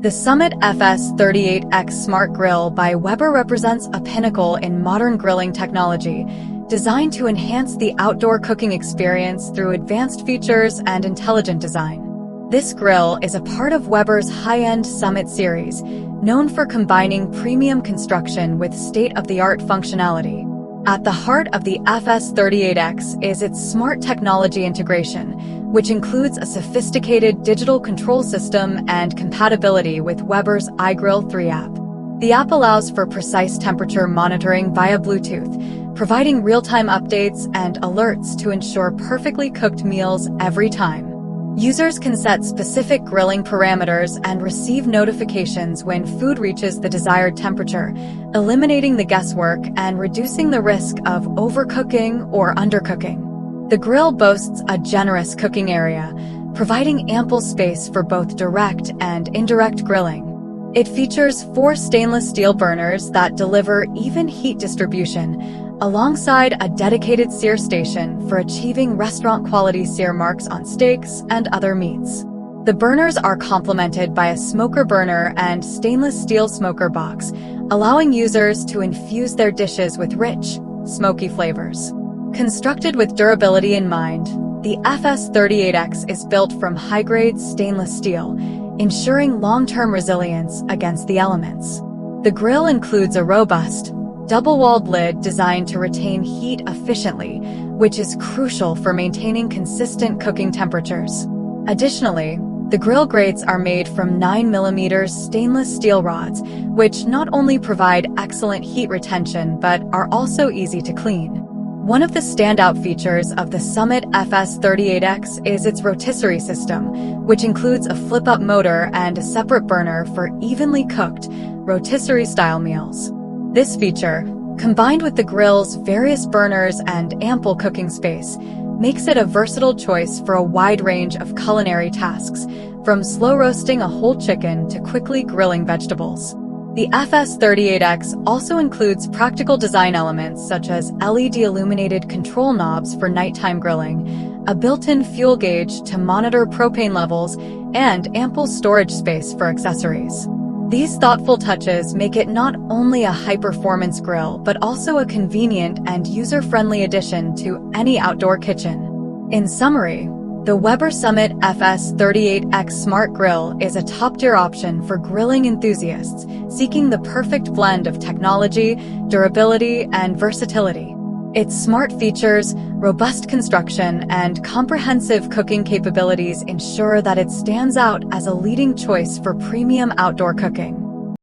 The Summit FS38X Smart Grill by Weber represents a pinnacle in modern grilling technology, designed to enhance the outdoor cooking experience through advanced features and intelligent design. This grill is a part of Weber's high-end Summit series, known for combining premium construction with state-of-the-art functionality. At the heart of the FS38X is its smart technology integration, which includes a sophisticated digital control system and compatibility with Weber's iGrill 3 app. The app allows for precise temperature monitoring via Bluetooth, providing real-time updates and alerts to ensure perfectly cooked meals every time. Users can set specific grilling parameters and receive notifications when food reaches the desired temperature, eliminating the guesswork and reducing the risk of overcooking or undercooking. The grill boasts a generous cooking area, providing ample space for both direct and indirect grilling. It features 4 stainless steel burners that deliver even heat distribution, alongside a dedicated sear station for achieving restaurant-quality sear marks on steaks and other meats. The burners are complemented by a smoker burner and stainless steel smoker box, allowing users to infuse their dishes with rich, smoky flavors. Constructed with durability in mind, the FS38X is built from high-grade stainless steel, ensuring long-term resilience against the elements. The grill includes a robust, double-walled lid designed to retain heat efficiently, which is crucial for maintaining consistent cooking temperatures. Additionally, the grill grates are made from 9mm stainless steel rods, which not only provide excellent heat retention but are also easy to clean. One of the standout features of the Summit FS38X is its rotisserie system, which includes a flip-up motor and a separate burner for evenly cooked, rotisserie-style meals. This feature, combined with the grill's various burners and ample cooking space, makes it a versatile choice for a wide range of culinary tasks, from slow roasting a whole chicken to quickly grilling vegetables. The FS38X also includes practical design elements such as LED-illuminated control knobs for nighttime grilling, a built-in fuel gauge to monitor propane levels, and ample storage space for accessories. These thoughtful touches make it not only a high-performance grill but also a convenient and user-friendly addition to any outdoor kitchen. In summary, the Weber Summit FS38X Smart Grill is a top-tier option for grilling enthusiasts seeking the perfect blend of technology, durability, and versatility. Its smart features, robust construction, and comprehensive cooking capabilities ensure that it stands out as a leading choice for premium outdoor cooking.